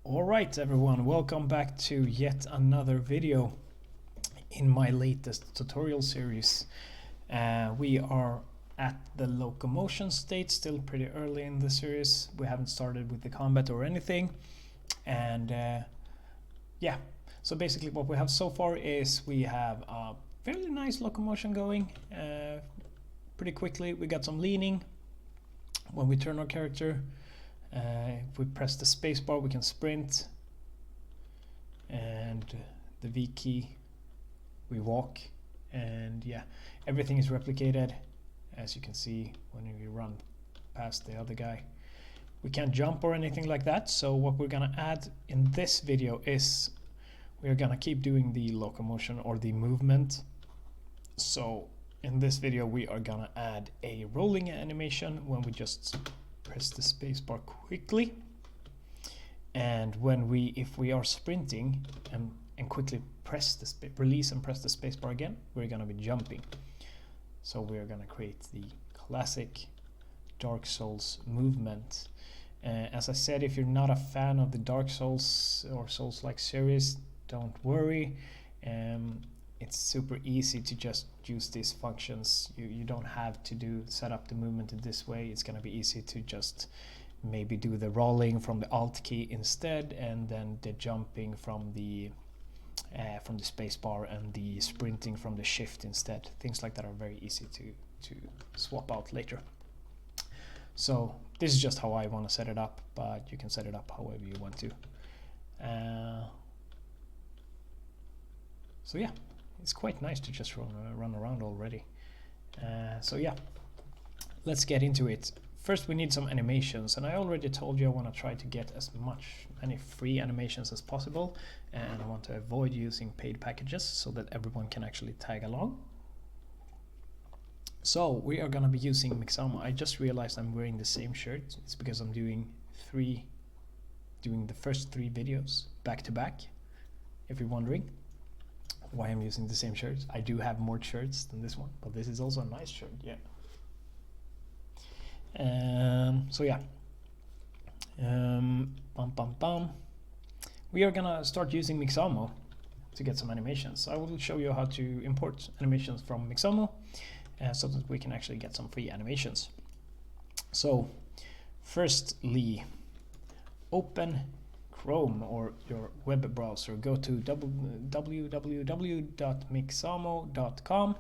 Alright everyone, welcome back to yet another video in my latest tutorial series. We are at the locomotion state, still pretty early in the series. We haven't started with the combat or anything. And yeah, so basically what we have so far is we have a fairly nice locomotion going pretty quickly. We got some leaning when we turn our character. If we press the spacebar we can sprint, and the V key we walk, and yeah, everything is replicated as you can see when we run past the other guy. We can't jump or anything like that, so what we're gonna add in this video is we're gonna keep doing the locomotion or the movement. So in this video we are gonna add a rolling animation when we just press the spacebar quickly, and if we are sprinting and quickly press the release and press the spacebar again, we're gonna be jumping. So we're gonna create the classic Dark Souls movement. As I said, if you're not a fan of the Dark Souls or Souls-like series, don't worry. It's super easy to just use these functions. You don't have to set up the movement in this way. It's gonna be easy to just maybe do the rolling from the Alt key instead, and then the jumping from the spacebar and the sprinting from the Shift instead. Things like that are very easy to swap out later. So this is just how I want to set it up, but you can set it up however you want to. So yeah, it's quite nice to just run around already. So yeah, let's get into it. First we need some animations, and I already told you I want to try to get as many free animations as possible, and I want to avoid using paid packages so that everyone can actually tag along. So we are going to be using Mixamo. I just realized I'm wearing the same shirt. It's because I'm doing the first three videos back to back, if you're wondering why I'm using the same shirt. I do have more shirts than this one, but this is also a nice shirt, yeah. So yeah, we are gonna start using Mixamo to get some animations. I will show you how to import animations from Mixamo so that we can actually get some free animations. So firstly, open Chrome or your web browser, go to www.mixamo.com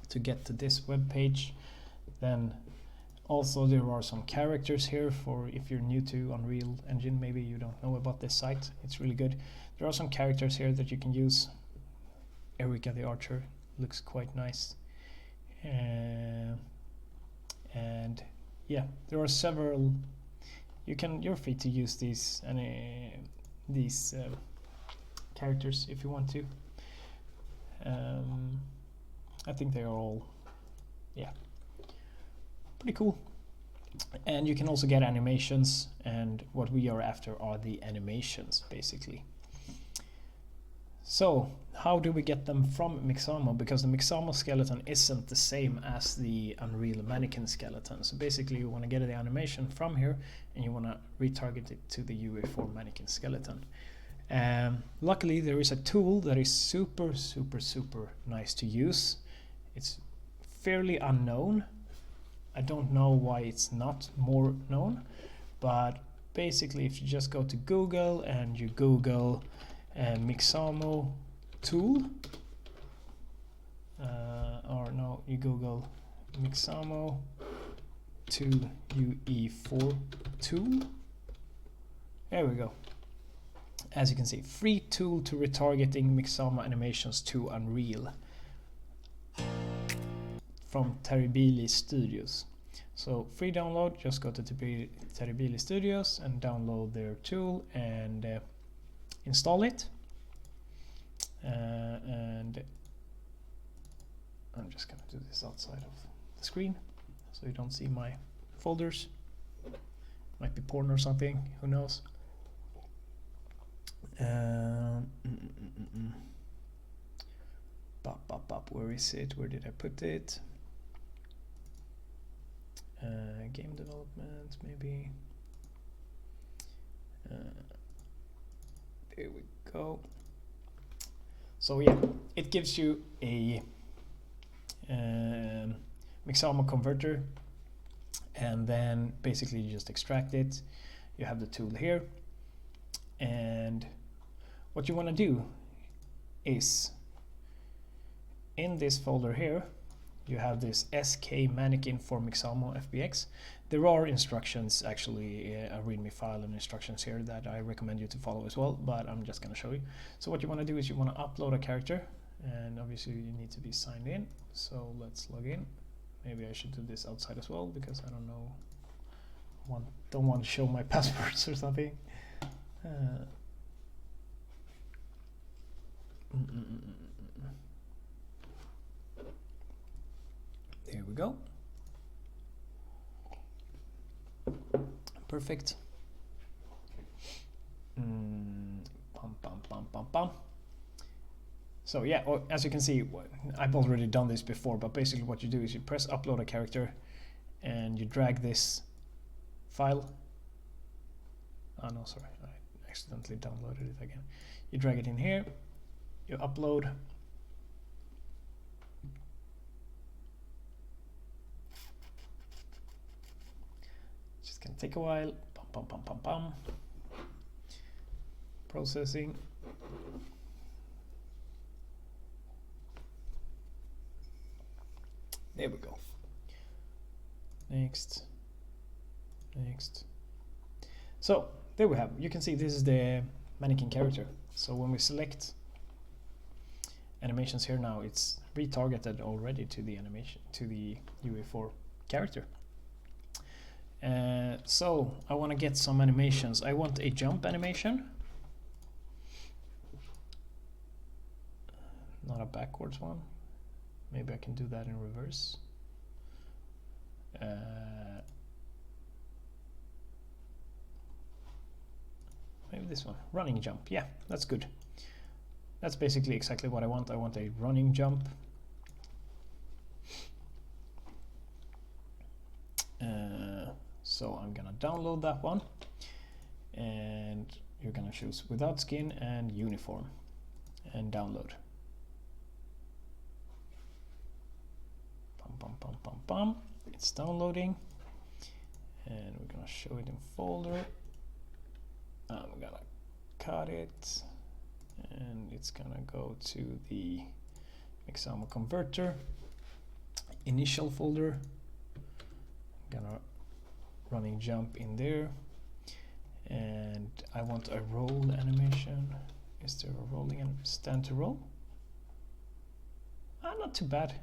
to get to this web page. Then also there are some characters here for if you're new to Unreal Engine, maybe you don't know about this site. It's really good. There are some characters here that you can use. Erika the Archer looks quite nice. And yeah, there are several. You're free to use these characters if you want to. I think they are all, yeah, pretty cool. And you can also get animations, and what we are after are the animations basically. So how do we get them from Mixamo? Because the Mixamo skeleton isn't the same as the Unreal Mannequin skeleton. So basically you want to get the animation from here and you want to retarget it to the UE4 Mannequin skeleton. Luckily there is a tool that is super nice to use. It's fairly unknown. I don't know why it's not more known, but basically if you just go to Google and you Google Mixamo tool, or no, you Google Mixamo 2 UE4 tool. There we go. As you can see, free tool to retargeting Mixamo animations to Unreal from Terribili Studios. So free download, just go to Terribili Studios and download their tool and install it. And I'm just gonna do this outside of the screen so you don't see my folders. Might be porn or something, who knows. Where is it? Where did I put it? Game development, maybe. There we go. So yeah, it gives you a Mixamo converter, and then basically you just extract it. You have the tool here, and what you want to do is in this folder here you have this SK mannequin for Mixamo FBX. There are instructions, actually a readme file and instructions here that I recommend you to follow as well, but I'm just going to show you. So what you want to do is you want to upload a character, and obviously you need to be signed in. So let's log in. Maybe I should do this outside as well, because I don't know, don't want to show my passwords or something. There we go. Perfect. So yeah, as you can see, I've already done this before, but basically what you do is you press upload a character and you drag this file. Oh no, sorry, I accidentally downloaded it again. You drag it in here, you upload. Just gonna take a while. Processing. There we go. Next. So there we have. You can see this is the mannequin character. So when we select animations here now, it's retargeted already to the animation, to the UE4 character. So I want to get some animations. I want a jump animation, not a backwards one. Maybe I can do that in reverse. Maybe this one, running jump. Yeah, that's good. That's basically exactly what I want. I want a running jump. So I'm gonna download that one, and you're gonna choose without skin and uniform, and download. It's downloading, and we're gonna show it in folder. I'm gonna cut it, and it's gonna go to the Mixamo converter initial folder. I'm gonna running jump in there, and I want a roll animation. Is there a rolling and stand to roll? Not too bad,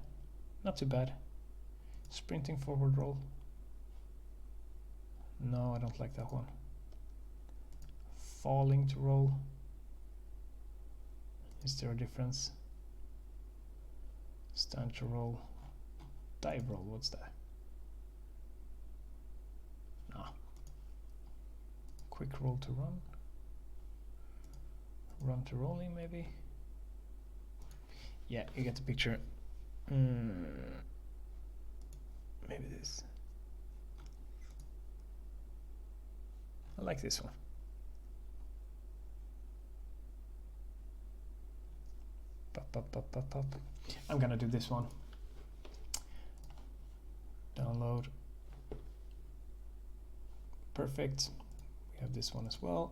not too bad. Sprinting forward roll. No, I don't like that one. Falling to roll. Is there a difference? Stand to roll. Dive roll, what's that? Quick roll to run. Run to rolling, maybe. Yeah, you get the picture. Maybe this. I like this one. Pop. I'm gonna do this one. Download. Perfect. We have this one as well.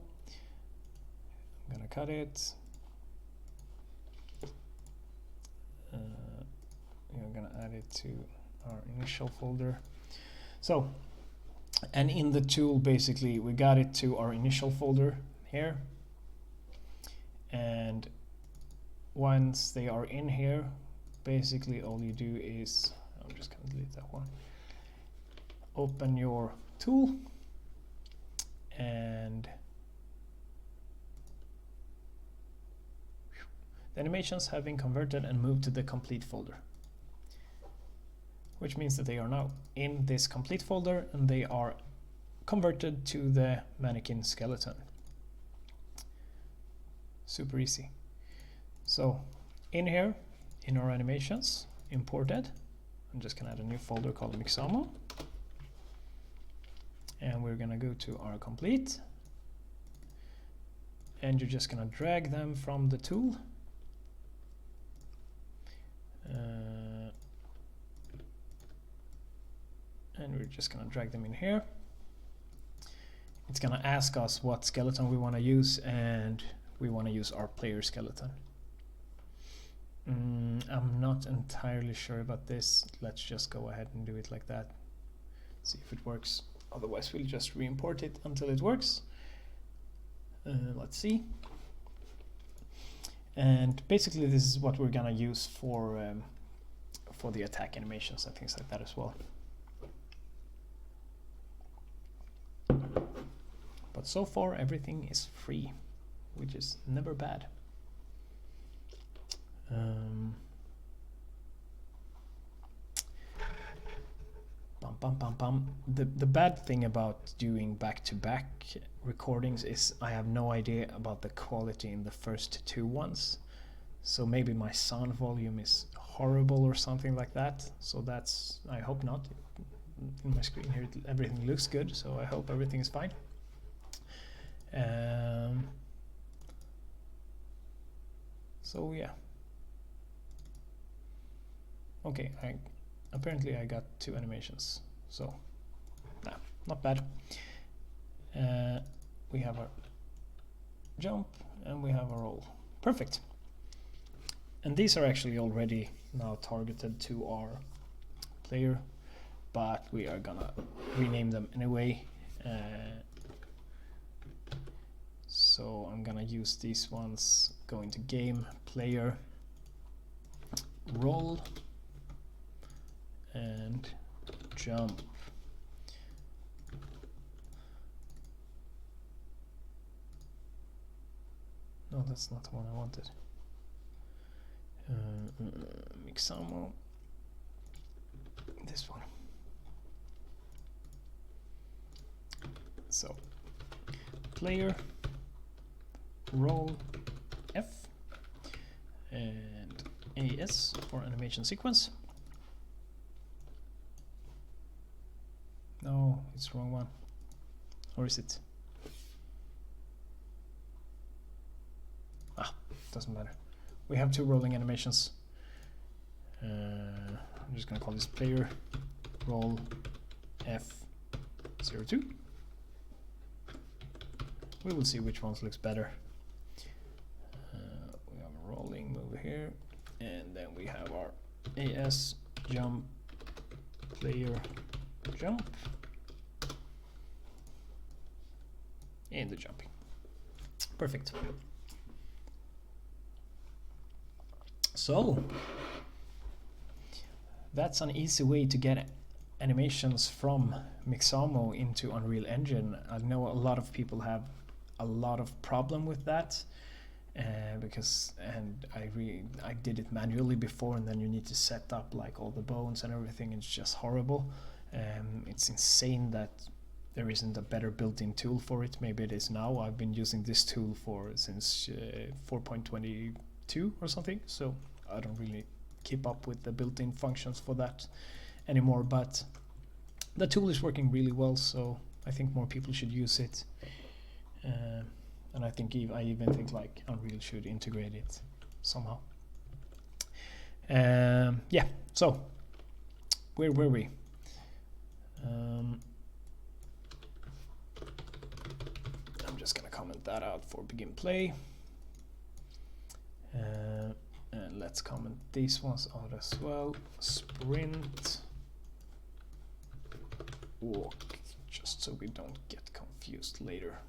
I'm gonna cut it. We're gonna add it to our initial folder. So, and in the tool, basically, we got it to our initial folder here. And once they are in here, basically all you do is, I'm just gonna delete that one. Open your tool, and the animations have been converted and moved to the complete folder, which means that they are now in this complete folder and they are converted to the mannequin skeleton. Super easy. So in here, in our animations, imported, I'm just gonna add a new folder called Mixamo. And we're gonna go to our complete, and you're just gonna drag them from the tool. And we're just gonna drag them in here. It's gonna ask us what skeleton we want to use, and we want to use our player skeleton. I'm not entirely sure about this. Let's just go ahead and do it like that. See if it works. Otherwise we'll just re-import it until it works. Let's see. And basically this is what we're gonna use for the attack animations and things like that as well. But so far everything is free, which is never bad. The bad thing about doing back-to-back recordings is I have no idea about the quality in the first two ones. So maybe my sound volume is horrible or something like that. So that's, I hope not. In my screen here everything looks good, so I hope everything is fine. So yeah. Okay, apparently I got 2 animations, so nah, not bad. We have our jump and we have our roll. Perfect. And these are actually already now targeted to our player, but we are gonna rename them anyway. So I'm gonna use these ones, go into game, player, roll, and jump. No, that's not the one I wanted. Mixamo. This one. So, player, roll, F, and AS for animation sequence. No, it's the wrong one. Or is it? Ah, doesn't matter. We have 2 rolling animations. I'm just gonna call this player roll F02. We will see which ones looks better. We have a rolling move here, and then we have our AS jump, player jump, and the jumping. Perfect. So that's an easy way to get animations from Mixamo into Unreal Engine. I know a lot of people have a lot of problem with that, because I did it manually before, and then you need to set up like all the bones and everything. It's just horrible. It's insane that there isn't a better built-in tool for it. Maybe it is now. I've been using this tool since 4.22 or something, so I don't really keep up with the built-in functions for that anymore, but the tool is working really well, so I think more people should use it. And I even think like Unreal should integrate it somehow. Yeah, so where were we? I'm just gonna comment that out for begin play. And let's comment these ones out as well. Sprint, walk, just so we don't get confused later.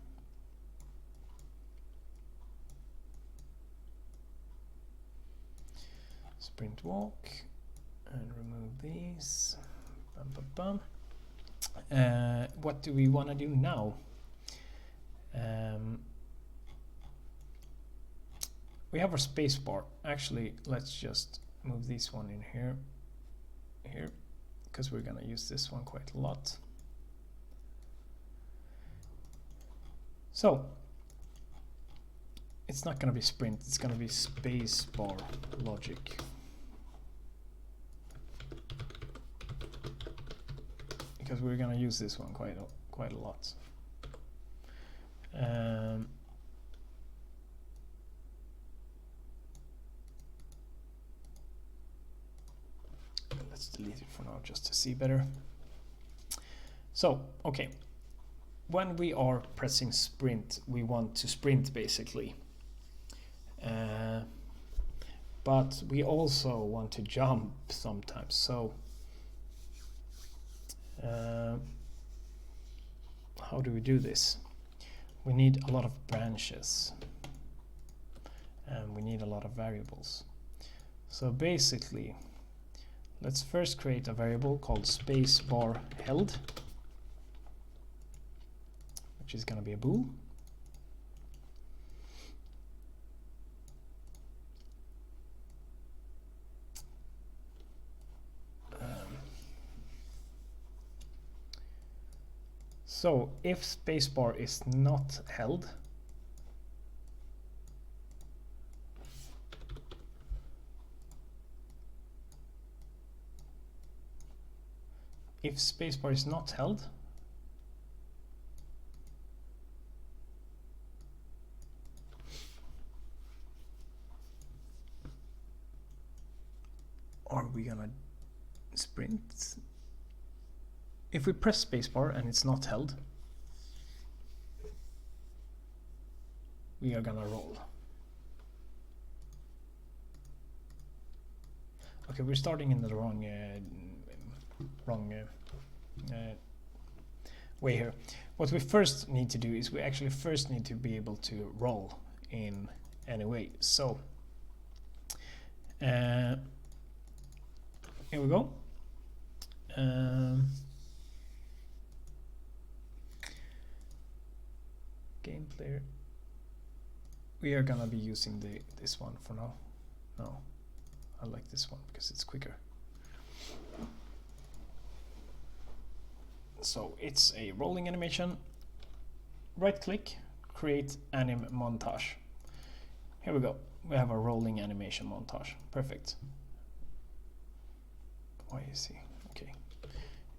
Sprint, walk, and remove these. Bum, bum, bum. What do we want to do now? We have our space bar. Actually, let's just move this one in here, because we're gonna use this one quite a lot. So it's not gonna be sprint, it's gonna be space bar logic. Because we're gonna use this one quite a lot. delete it for now just to see better. So, okay. When we are pressing sprint, we want to sprint basically. But we also want to jump sometimes. So, how do we do this? We need a lot of branches. And we need a lot of variables. So basically, let's first create a variable called spacebar held, which is going to be a bool. So if spacebar is not held, are we gonna sprint? If we press spacebar and it's not held, we are gonna roll. Okay, we're starting in the wrong way here. What we first need to do is we actually first need to be able to roll in any way. So here we go. Game player. We are gonna be using this one for now. No, I like this one because it's quicker. So it's a rolling animation. Right click, create anim montage. Here we go. We have a rolling animation montage. Perfect. Why is he? Okay.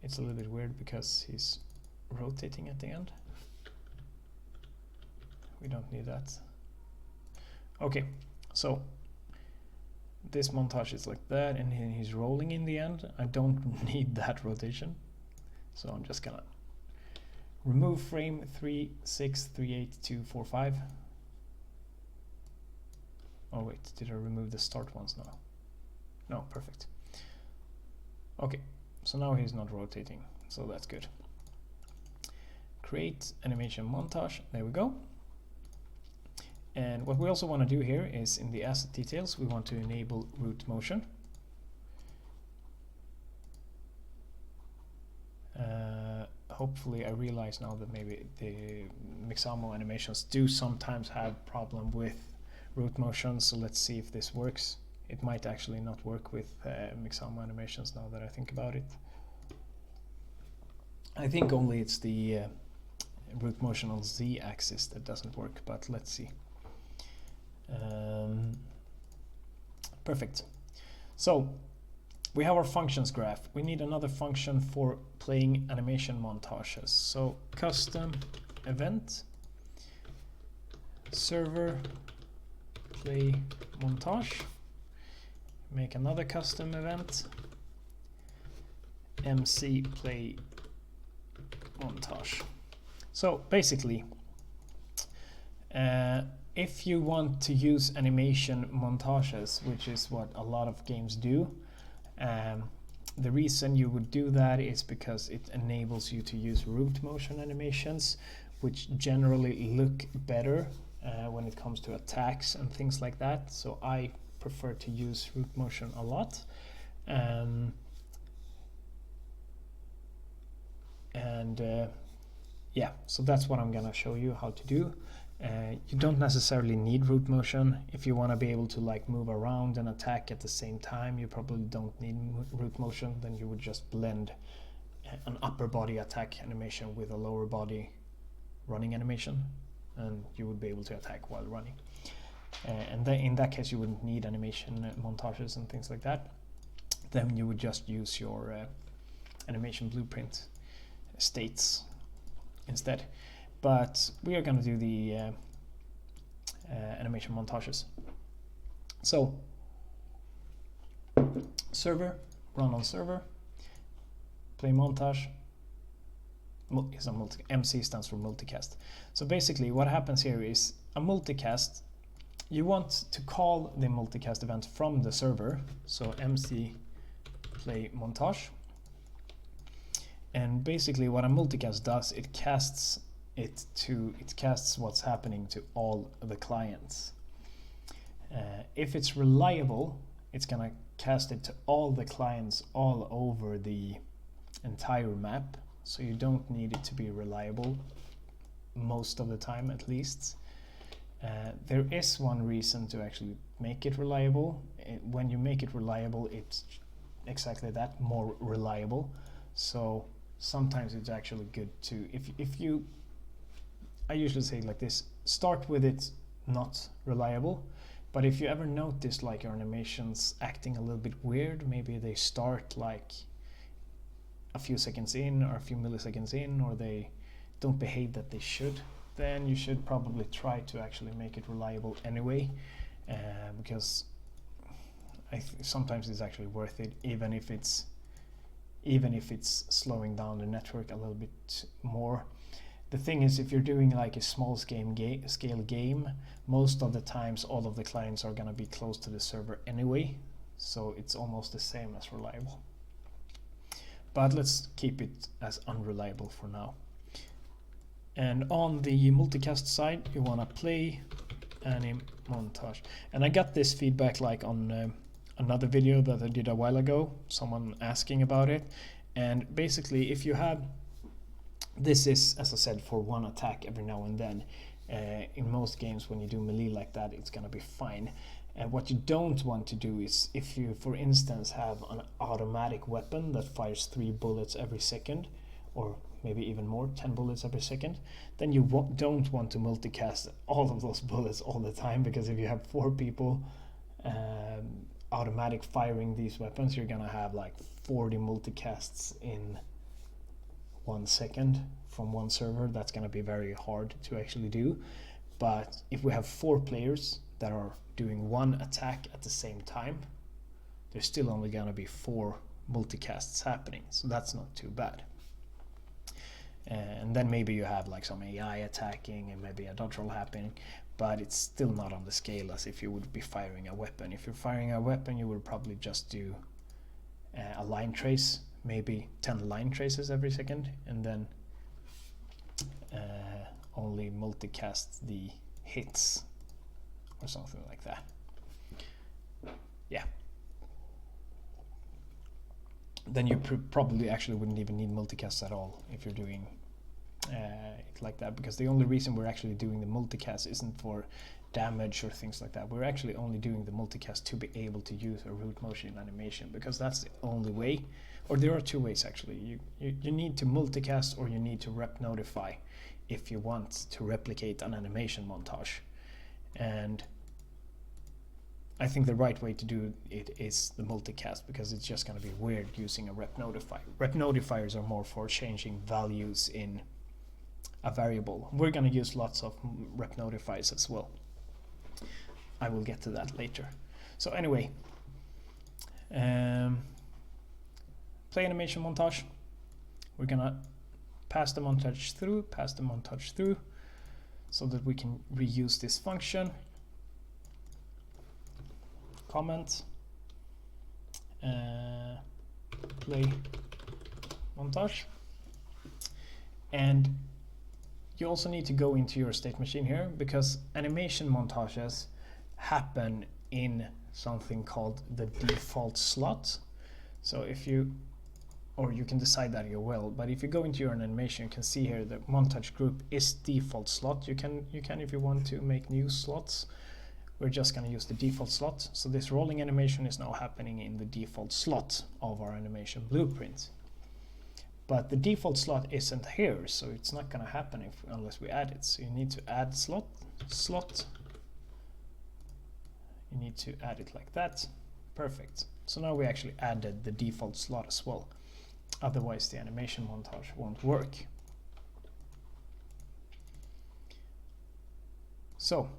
It's a little bit weird because he's rotating at the end. We don't need that. Okay, so this montage is like that, and he's rolling in the end. I don't need that rotation, so I'm just gonna remove frame 3, 6, 3, 8, 2, 4, 5. Oh wait, did I remove the start ones now? No, perfect. Okay, so now he's not rotating, so that's good. Create animation montage, there we go. And what we also want to do here is in the asset details, we want to enable root motion. Hopefully I realize now that maybe the Mixamo animations do sometimes have problem with root motion, so let's see if this works. It might actually not work with Mixamo animations now that I think about it. I think only it's the root motion on Z axis that doesn't work, but let's see. Perfect. So we have our functions graph. We need another function for playing animation montages. So custom event server play montage. Make another custom event MC play montage. So basically, if you want to use animation montages, which is what a lot of games do, the reason you would do that is because it enables you to use root motion animations, which generally look better when it comes to attacks and things like that. So I prefer to use root motion a lot. Yeah, so that's what I'm gonna show you how to do. You don't necessarily need root motion. If you want to be able to like move around and attack at the same time, you probably don't need root motion. Then you would just blend an upper body attack animation with a lower body running animation, and you would be able to attack while running. And then in that case you wouldn't need animation montages and things like that. Then you would just use your animation blueprint states instead. But we are going to do the animation montages. So server, run on server, play montage. MC stands for multicast. So basically what happens here is a multicast, you want to call the multicast event from the server, so MC play montage, and basically what a multicast does, it casts what's happening to all the clients. If it's reliable, it's gonna cast it to all the clients all over the entire map, so you don't need it to be reliable most of the time, at least. There is one reason to actually make it reliable. When you make it reliable, it's exactly that, more reliable. So sometimes it's actually good to, I usually say like this, start with it not reliable, but if you ever notice like your animations acting a little bit weird, maybe they start like a few seconds in or a few milliseconds in, or they don't behave that they should, then you should probably try to actually make it reliable anyway, because sometimes it's actually worth it, even if it's slowing down the network a little bit more. The thing is, if you're doing like a small scale game, most of the times all of the clients are gonna be close to the server anyway, so it's almost the same as reliable. But let's keep it as unreliable for now. And on the multicast side, you want to play anim montage. And I got this feedback like on another video that I did a while ago, someone asking about it. And basically, if you have, this is, as I said, for one attack every now and then. In most games, when you do melee like that, it's gonna be fine. And what you don't want to do is, if you, for instance, have an automatic weapon that fires 3 bullets every second, or maybe even more, 10 bullets every second, then you don't want to multicast all of those bullets all the time, because if you have 4 people automatic firing these weapons, you're gonna have like 40 multicasts in 1 second from one server. That's gonna be very hard to actually do. But if we have 4 players that are doing one attack at the same time, there's still only gonna be 4 multicasts happening, so that's not too bad. And then maybe you have like some AI attacking and maybe a dodge roll happening, but it's still not on the scale as if you would be firing a weapon. If you're firing a weapon, you would probably just do a line trace, maybe 10 line traces every second, and then only multicast the hits or something like that. Yeah. Then you probably actually wouldn't even need multicasts at all if you're doing it like that, because the only reason we're actually doing the multicast isn't for damage or things like that. We're actually only doing the multicast to be able to use a root motion animation, because that's the only way. Or there are 2 ways actually. You need to multicast, or you need to rep notify if you want to replicate an animation montage. And I think the right way to do it is the multicast, because it's just going to be weird using a rep notify. Rep notifiers are more for changing values in a variable. We're going to use lots of rep notifiers as well. I will get to that later. So anyway, play animation montage. We're going to pass the montage through, so that we can reuse this function. Comment, play montage, and you also need to go into your state machine here, because animation montages happen in something called the default slot. So if you, or you can decide that you will, but if you go into your animation, you can see here the montage group is default slot. You can if you want to make new slots. We're just going to use the default slot. So this rolling animation is now happening in the default slot of our animation blueprint. But the default slot isn't here, so it's not going to happen unless we add it. So you need to add slot. You need to add it like that. Perfect. So now we actually added the default slot as well. Otherwise the animation montage won't work. So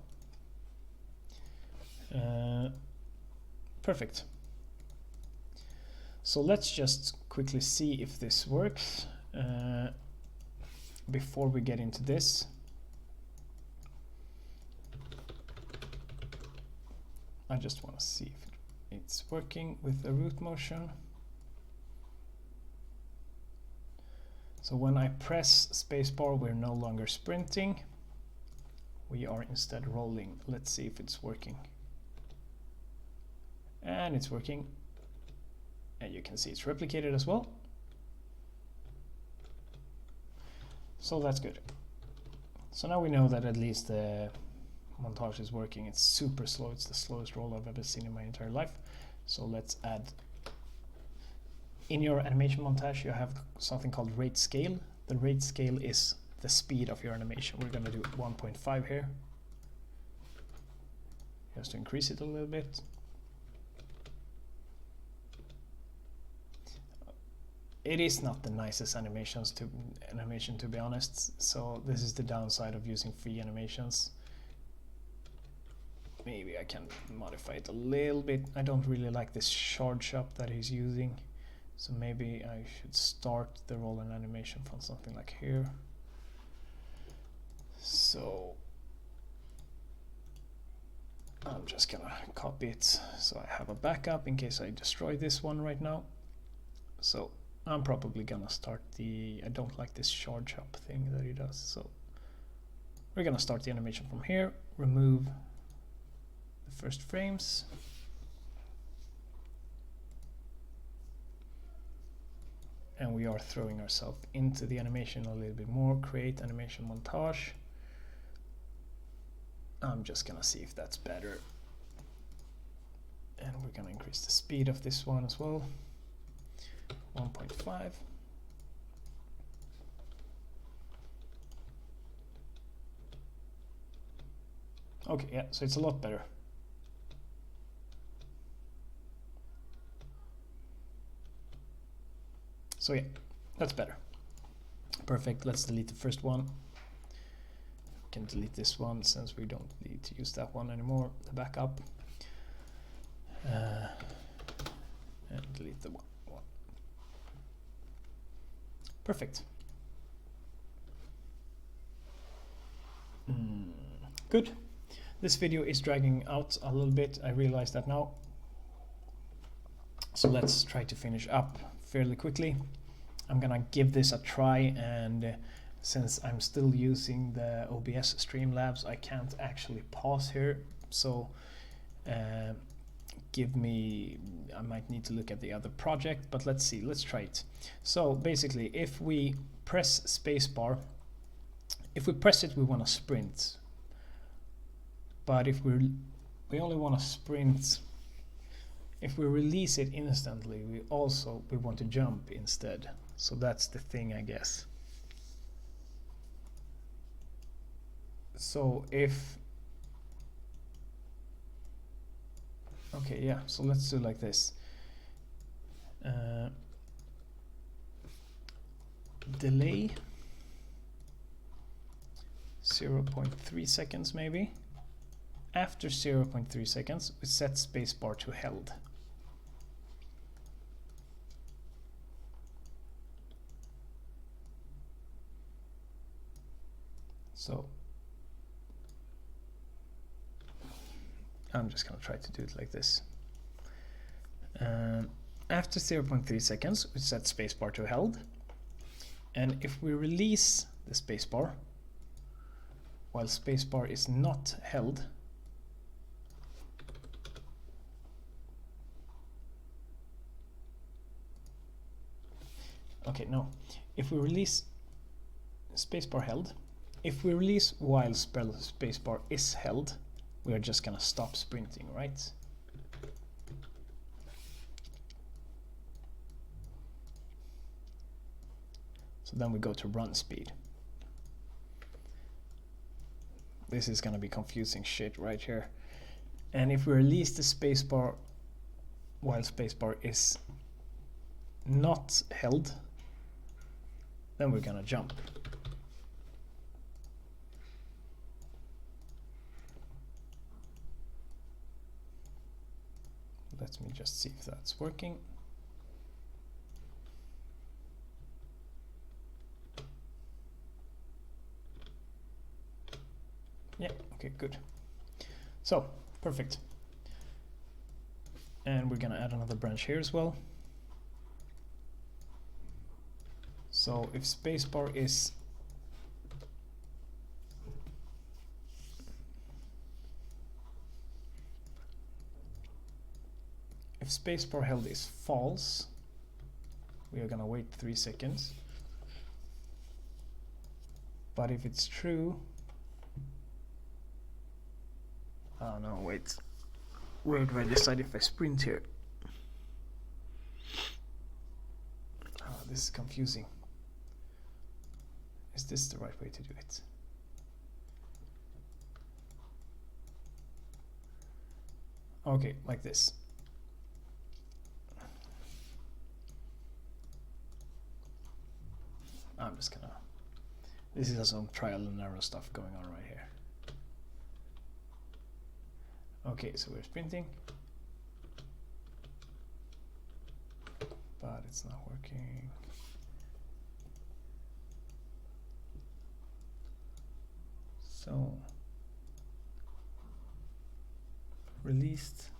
perfect. So let's just quickly see if this works before we get into this. I just want to see if it's working with the root motion. So when I press spacebar, we're no longer sprinting. We are instead rolling. Let's see if it's working. And it's working. And you can see it's replicated as well. So that's good. So now we know that at least the montage is working. It's super slow. It's the slowest roll I've ever seen in my entire life. So let's add. In your animation montage, you have something called rate scale. The rate scale is the speed of your animation. We're going to do 1.5 here, just to increase it a little bit. It is not the nicest animation to be honest, so this is the downside of using free animations. Maybe I can modify it a little bit. I don't really like this charge up that he's using, so maybe I should start the roll and animation from something like here. So I'm just gonna copy it so I have a backup in case I destroy this one right now. So I'm probably gonna start the, I don't like this charge up thing that he does, so we're gonna start the animation from here, remove the first frames, and we are throwing ourselves into the animation a little bit more. Create animation montage. I'm just gonna see if that's better, and we're gonna increase the speed of this one as well. 1.5. Okay, yeah, so it's a lot better. So yeah, that's better. Perfect. Let's delete the first one. We can delete this one since we don't need to use that one anymore, the backup. And delete the one. Perfect. Good. This video is dragging out a little bit. I realize that now. So let's try to finish up fairly quickly. I'm gonna give this a try, and since I'm still using the OBS Streamlabs, I can't actually pause here. So I might need to look at the other project, but let's see, let's try it. So basically, if we press spacebar, if we press it, we want to sprint. But if we only want to sprint, if we release it instantly, we want to jump instead. So that's the thing, I guess. So if okay, yeah, so let's do like this. Delay 0.3 seconds maybe. After 0.3 seconds, we set spacebar to held. So I'm just going to try to do it like this. After 0.3 seconds, we set spacebar to held. And if we release the spacebar, while spacebar is not held, okay, no. If we release spacebar held, if we release while spacebar is held, we are just gonna stop sprinting, right? So then we go to run speed. This is gonna be confusing shit right here. And if we release the spacebar while spacebar is not held, then we're gonna jump. Let me just see if that's working. Yeah, okay, good. So, perfect. And we're gonna add another branch here as well. So if spacebar is held is false, we are gonna wait 3 seconds. But if it's true, oh no, wait. Where do I decide if I sprint here? Oh, this is confusing. Is this the right way to do it? Okay, like this. I'm just gonna... This is some trial and error stuff going on right here. Okay, so we're sprinting. But it's not working. So... released.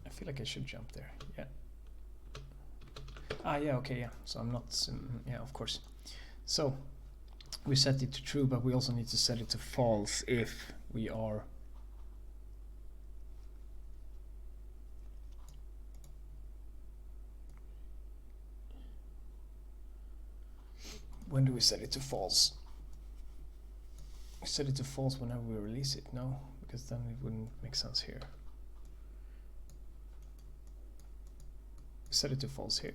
I feel like I should jump there. Yeah. Ah, yeah, okay, yeah. So I'm not... yeah, of course. So we set it to true, but we also need to set it to false if we are... When do we set it to false? We set it to false whenever we release it, no? Because then it wouldn't make sense here. Set it to false here.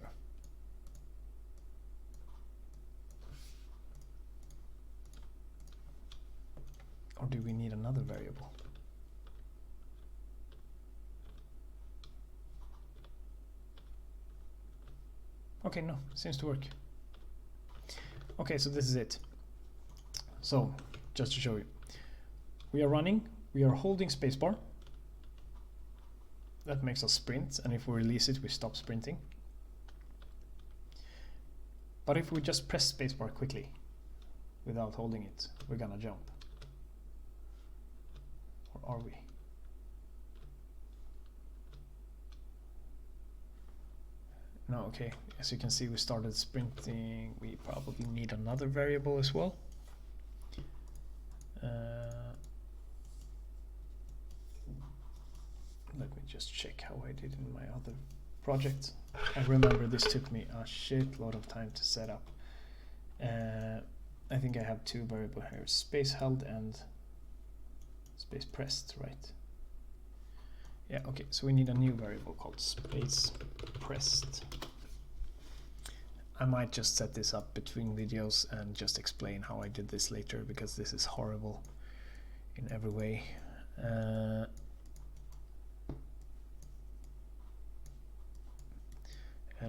Or do we need another variable? Okay, no, seems to work. Okay, so this is it. So, just to show you. We are running, we are holding spacebar. That makes us sprint, and if we release it, we stop sprinting. But if we just press spacebar quickly, without holding it, we're gonna jump. Or are we? No, okay. As you can see, we started sprinting. We probably need another variable as well. Let me just check how I did in my other project. I remember this took me a shitload of time to set up. I think I have two variables here, space held and space pressed, right? Yeah, okay, so we need a new variable called space pressed. I might just set this up between videos and just explain how I did this later, because this is horrible in every way. And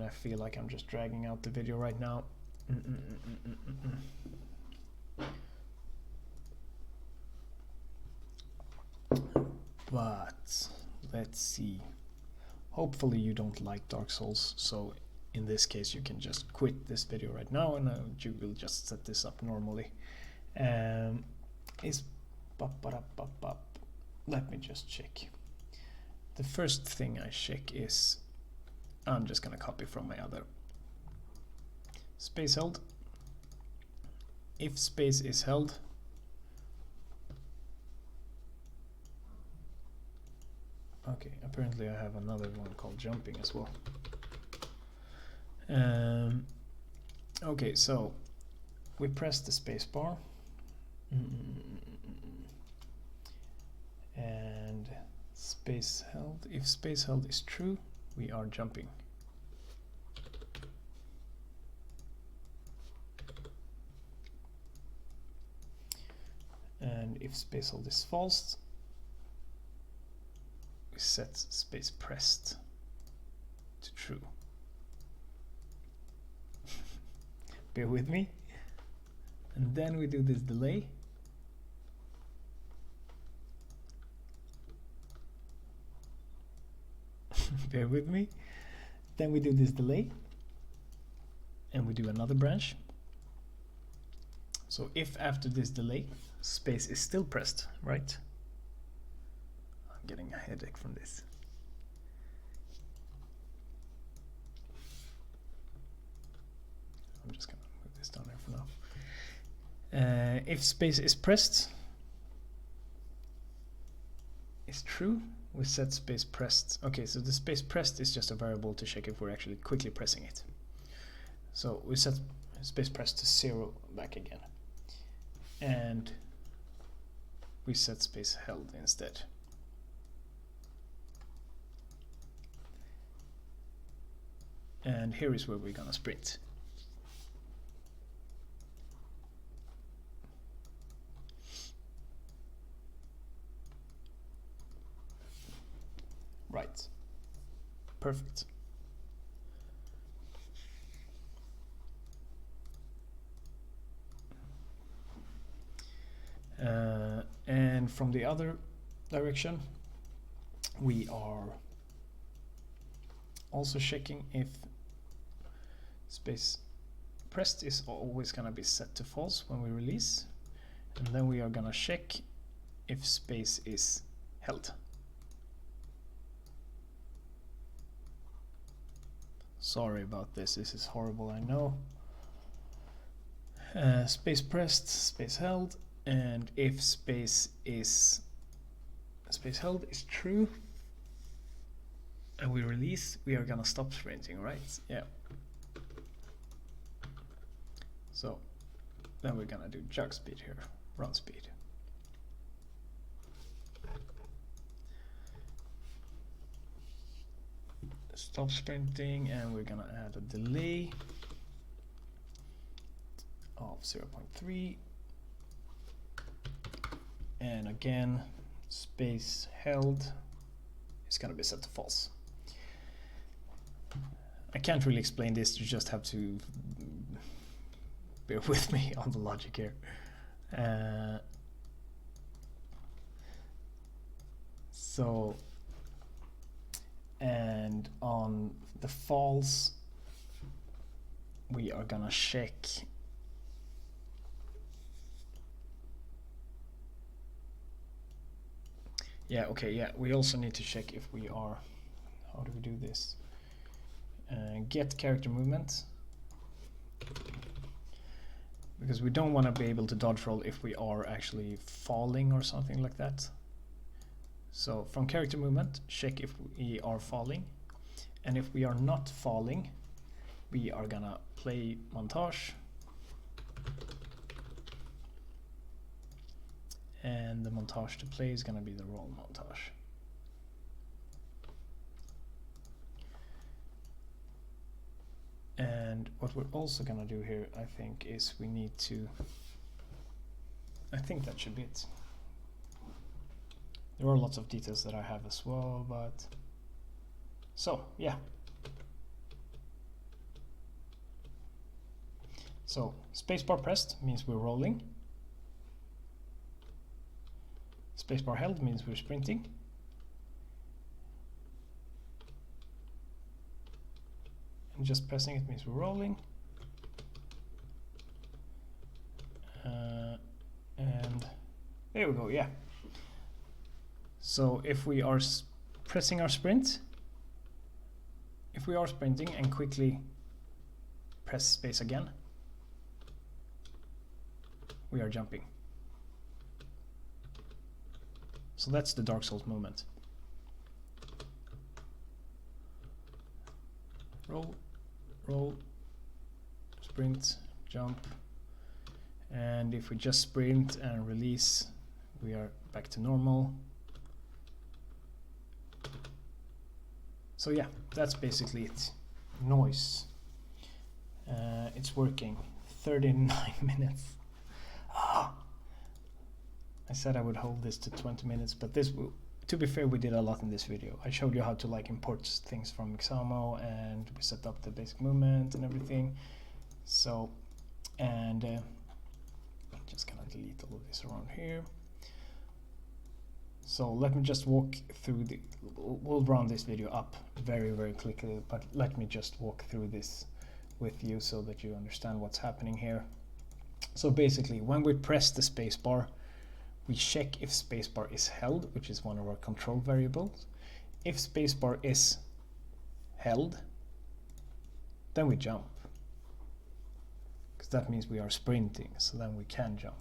I feel like I'm just dragging out the video right now. But let's see. Hopefully you don't like Dark Souls, so in this case you can just quit this video right now and you will just set this up normally. Let me just check. The first thing I check is, I'm just gonna copy from my other. Space held. If space is held, okay, apparently I have another one called jumping as well. Okay, so we press the space bar and space held. If space held is true, we are jumping. And if space hold is false, we set space pressed to true. Bear with me. And then we do this delay. Bear with me. Then we do this delay. and we do another branch. So if after this delay space is still pressed, right? I'm getting a headache from this. I'm just gonna move this down here for now. If space is pressed is true, we set space pressed. Okay, so the space pressed is just a variable to check if we're actually quickly pressing it. So we set space pressed to 0 back again. And we set space held instead. And here is where we're gonna sprint. Right. Perfect. And from the other direction, we are also checking if space pressed is always going to be set to false when we release, and then we are going to check if space is held. Sorry about this, this is horrible, I know. Space pressed, space held, and if space held is true and we release, we are gonna stop sprinting, right? Yeah. So then we're gonna do jog speed here, run speed. Stop sprinting, and we're gonna add a delay of 0.3, and again space held is gonna be set to false. I can't really explain this, you just have to bear with me on the logic here. And on the false, we are gonna check we also need to check if we are, how do we do this? Get character movement, because we don't want to be able to dodge roll if we are actually falling or something like that. So from character movement, check if we are falling, and if we are not falling, we are gonna play montage, and the montage to play is gonna be the roll montage. And what we're also gonna do here, I think, is we need to, I think that should be it. There are lots of details that I have as well, but so yeah. So spacebar pressed means we're rolling. Spacebar held means we're sprinting. And just pressing it means we're rolling. And there we go, yeah. So if we are pressing our sprint, if we are sprinting and quickly press space again, we are jumping. So that's the Darksouls movement. Roll, roll, sprint, jump, and if we just sprint and release, we are back to normal. So yeah, that's basically it. Noise. It's working. 39 minutes. Ah. I said I would hold this to 20 minutes, but this, to be fair, we did a lot in this video. I showed you how to like import things from Mixamo, and we set up the basic movement and everything. So, and I'm just gonna delete all of this around here. So let me just walk through the, we'll round this video up very, very quickly, but let me just walk through this with you so that you understand what's happening here. So basically, when we press the spacebar, we check if spacebar is held, which is one of our control variables. If spacebar is held, then we jump, because that means we are sprinting, so then we can jump.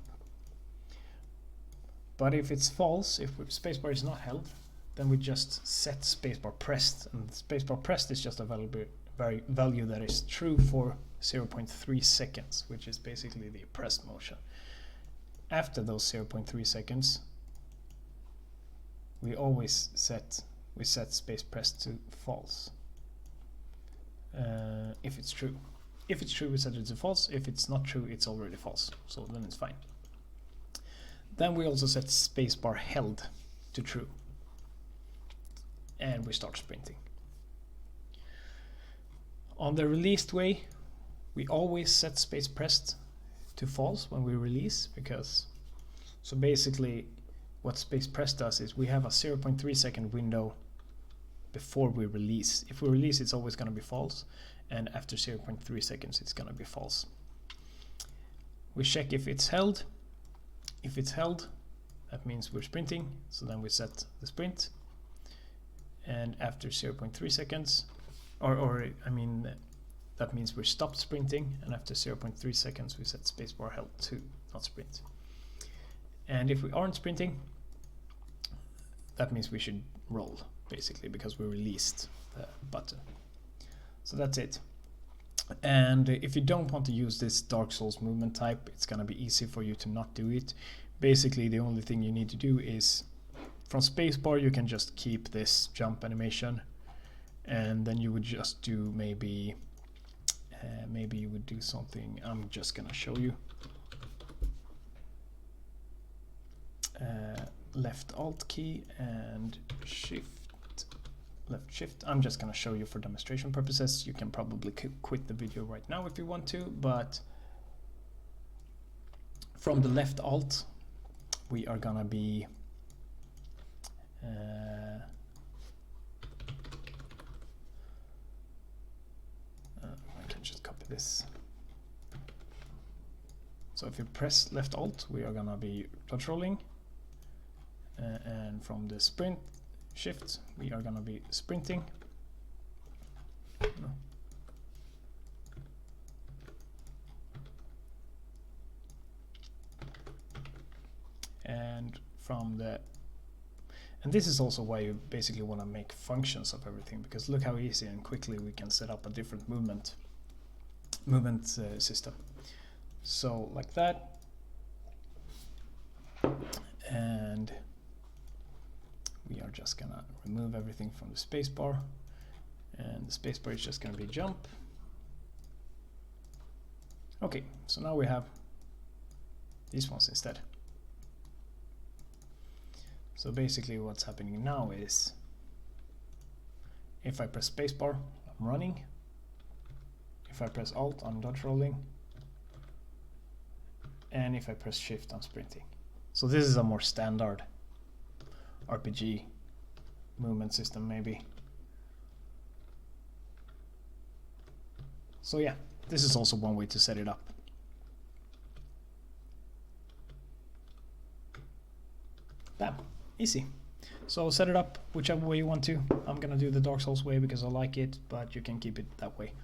But if it's false, if spacebar is not held, then we just set spacebar pressed, and spacebar pressed is just a value that is true for 0.3 seconds, which is basically the pressed motion. After those 0.3 seconds, we always set space pressed to false. If it's true. If it's true, we set it to false. If it's not true, it's already false. So then it's fine. Then we also set spacebar held to true. And we start sprinting. On the released way, we always set space pressed to false when we release, because so basically what space pressed does is we have a 0.3 second window before we release. If we release, it's always going to be false, and after 0.3 seconds it's going to be false. We check if it's held. If it's held, that means we're sprinting, so then we set the sprint, and after 0.3 seconds, that means we're stopped sprinting, and after 0.3 seconds we set spacebar held to not sprint. And if we aren't sprinting, that means we should roll, basically, because we released the button. So that's it. And if you don't want to use this Dark Souls movement type, it's gonna be easy for you to not do it. Basically, the only thing you need to do is from spacebar you can just keep this jump animation, and then you would just do maybe you would do something. I'm just gonna show you. Left alt key and left shift. I'm just gonna show you for demonstration purposes. You can probably quit the video right now if you want to, but from the left alt we are gonna be I can just copy this. So if you press left alt, we are gonna be dodge rolling, and from the sprint shift we are gonna be sprinting. No. And this is also why you basically want to make functions of everything, because look how easy and quickly we can set up a different movement system. So like that, and we are just gonna remove everything from the spacebar, and the spacebar is just gonna be jump. Okay, so now we have these ones instead. So basically what's happening now is if I press spacebar, I'm running. If I press alt, I'm dodge rolling. And if I press shift, I'm sprinting. So this is a more standard RPG movement system maybe. So yeah, this is also one way to set it up. Bam. Easy. So set it up whichever way you want to. I'm gonna do the Dark Souls way because I like it, but you can keep it that way.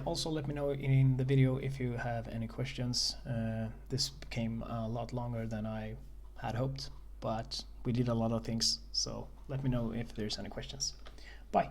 Also let me know in the video if you have any questions. This became a lot longer than I had hoped, but we did a lot of things, so let me know if there's any questions. Bye.